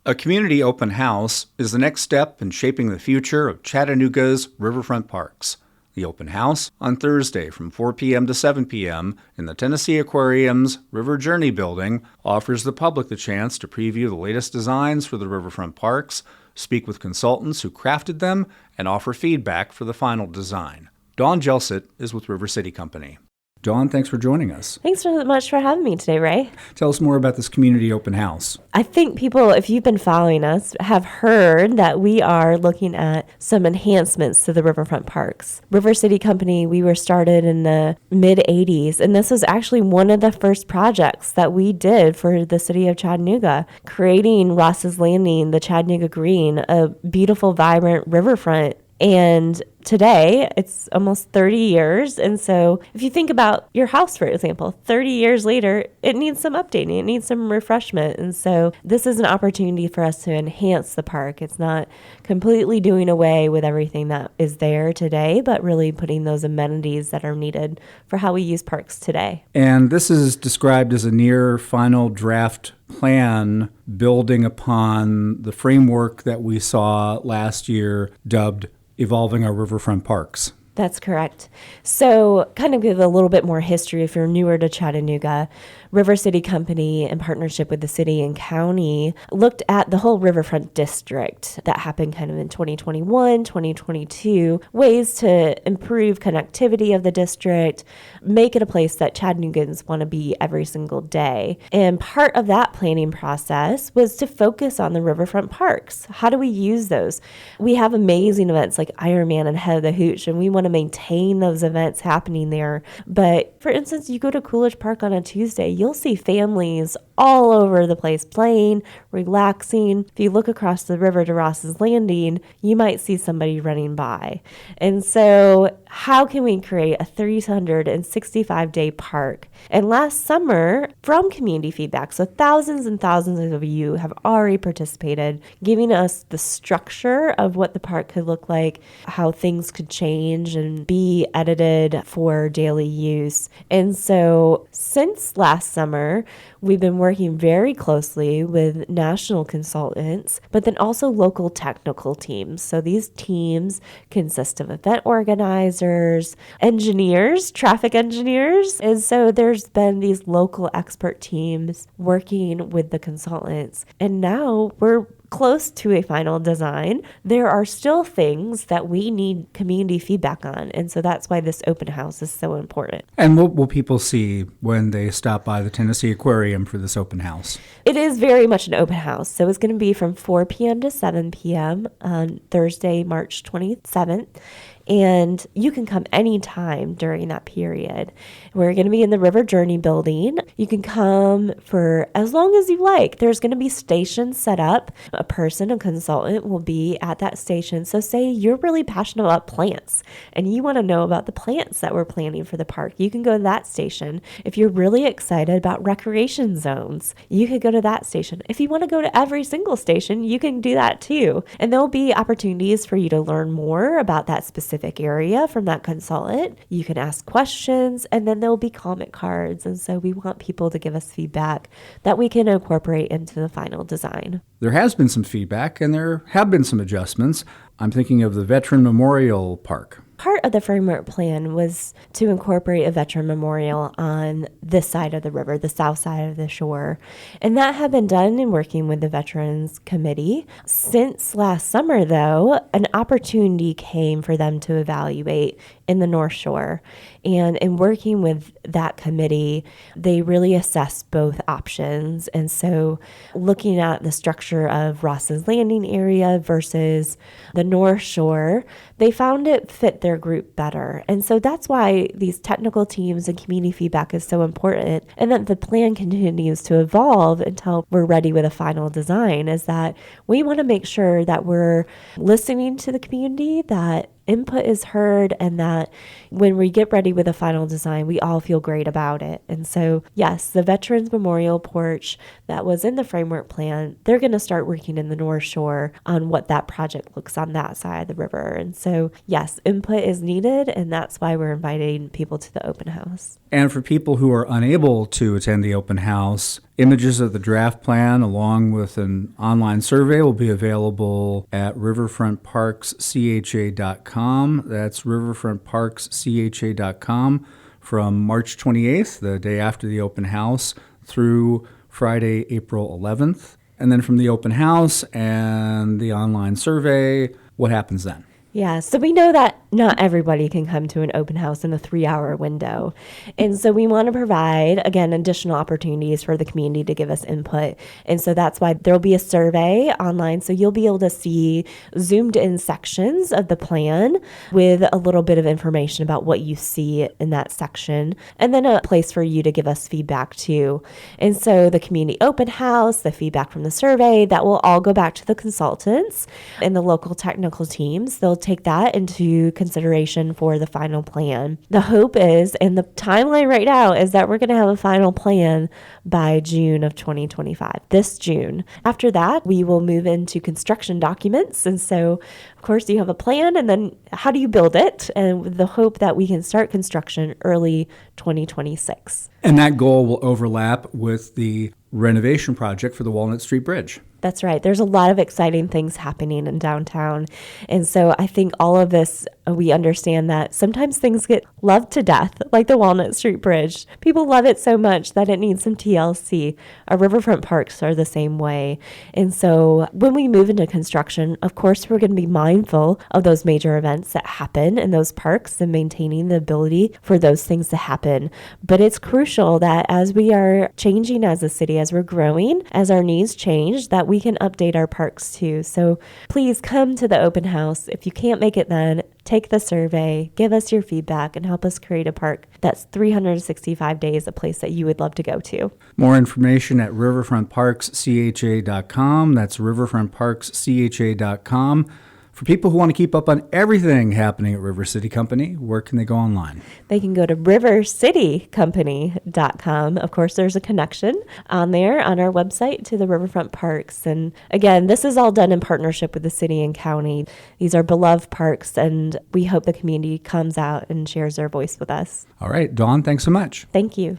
A community open house is the next step in shaping the future of Chattanooga's Riverfront Parks. The open house on Thursday from 4 p.m. to 7 p.m. in the Tennessee Aquarium's River Journey building offers the public the chance to preview the latest designs for the Riverfront Parks, speak with consultants who crafted them, and offer feedback for the final design. Dawn Hjelseth is with River City Company. Dawn, thanks for joining us. Thanks so much for having me today, Ray. Tell us more about this community open house. I think people, if you've been following us, have heard that we are looking at some enhancements to the Riverfront Parks. River City Company, we were started in the mid-'80s, and this was actually one of the first projects that we did for the city of Chattanooga, creating Ross's Landing, the Chattanooga Green, a beautiful, vibrant riverfront. And today, it's almost 30 years. And so if you think about your house, for example, 30 years later, it needs some updating. It needs some refreshment. And so this is an opportunity for us to enhance the park. It's not completely doing away with everything that is there today, but really putting those amenities that are needed for how we use parks today. And this is described as a near final draft plan building upon the framework that we saw last year dubbed Evolving Our Riverfront Parks. That's correct. So kind of give a little bit more history if you're newer to Chattanooga. River City Company, in partnership with the city and county, looked at the whole riverfront district that happened kind of in 2021, 2022, ways to improve connectivity of the district, make it a place that Chattanoogans want to be every single day. And part of that planning process was to focus on the riverfront parks. How do we use those? We have amazing events like Ironman and Head of the Hooch, and we want to maintain those events happening there. But for instance, you go to Coolidge Park on a Tuesday, you'll see families all over the place playing, relaxing. If you look across the river to Ross's Landing, you might see somebody running by. And so how can we create a 365-day park? And last summer, from community feedback, so thousands and thousands of you have already participated, giving us the structure of what the park could look like, how things could change and be edited for daily use. And so since last summer, we've been working very closely with national consultants, but then also local technical teams. So these teams consist of event organizers, engineers, traffic engineers. And so there's been these local expert teams working with the consultants. And now we're close to a final design. There are still things that we need community feedback on. And so that's why this open house is so important. And what will people see when they stop by the Tennessee Aquarium for this open house? It is very much an open house. So it's going to be from 4 p.m. to 7 p.m. on Thursday, March 27th. And you can come anytime during that period. We're going to be in the River Journey building. You can come for as long as you like. There's going to be stations set up. A person, a consultant, will be at that station. So say you're really passionate about plants and you want to know about the plants that we're planning for the park. You can go to that station. If you're really excited about recreation zones, you could go to that station. If you want to go to every single station, you can do that too. And there'll be opportunities for you to learn more about that specific area from that consultant. You can ask questions, and then there'll be comment cards. And so we want people to give us feedback that we can incorporate into the final design. There has been some feedback, and there have been some adjustments. I'm thinking of the Veteran Memorial Park. Part of the framework plan was to incorporate a veteran memorial on this side of the river, the south side of the shore. And that had been done in working with the Veterans Committee. Since last summer, though, an opportunity came for them to evaluate in the North Shore. And in working with that committee, they really assessed both options. And so looking at the structure of Ross's Landing area versus the North Shore, they found it fit their group better. And so that's why these technical teams and community feedback is so important, and that the plan continues to evolve until we're ready with a final design, is that we want to make sure that we're listening to the community, that input is heard, and that when we get ready with a final design, we all feel great about it. And so, yes, the Veterans Memorial Porch that was in the framework plan, they're going to start working in the North Shore on what that project looks on that side of the river. And so, yes, input is needed, and that's why we're inviting people to the open house. And for people who are unable to attend the open house, Images of the draft plan along with an online survey will be available at riverfrontparkscha.com. That's riverfrontparkscha.com from March 28th, the day after the open house, through Friday, April 11th. And then from the open house and the online survey, what happens then? Yeah, so we know that not everybody can come to an open house in a 3-hour window. And so we want to provide, again, additional opportunities for the community to give us input. And so that's why there'll be a survey online. So you'll be able to see zoomed in sections of the plan with a little bit of information about what you see in that section, and then a place for you to give us feedback too. And so the community open house, the feedback from the survey, that will all go back to the consultants and the local technical teams. They'll take that into consideration for the final plan. The hope is, and the timeline right now is that we're going to have a final plan by June of 2025, this June. After that, we will move into construction documents. And so, of course, you have a plan, and then how do you build it? And with the hope that we can start construction early 2026. And that goal will overlap with the renovation project for the Walnut Street Bridge. That's right. There's a lot of exciting things happening in downtown. And so I think all of this, we understand that sometimes things get loved to death, like the Walnut Street Bridge. People love it so much that it needs some TLC. Our Riverfront Parks are the same way. And so when we move into construction, of course, we're going to be mindful of those major events that happen in those parks and maintaining the ability for those things to happen. But it's crucial that as we are changing as a city, as we're growing, as our needs change, that we can update our parks too. So please come to the open house. If you can't make it then, take the survey, give us your feedback, and help us create a park that's 365 days a place that you would love to go to. More information at riverfrontparkscha.com. That's riverfrontparkscha.com. For people who want to keep up on everything happening at River City Company, where can they go online? They can go to rivercitycompany.com. Of course, there's a connection on there on our website to the Riverfront Parks. And again, this is all done in partnership with the city and county. These are beloved parks, and we hope the community comes out and shares their voice with us. All right, Dawn, thanks so much. Thank you.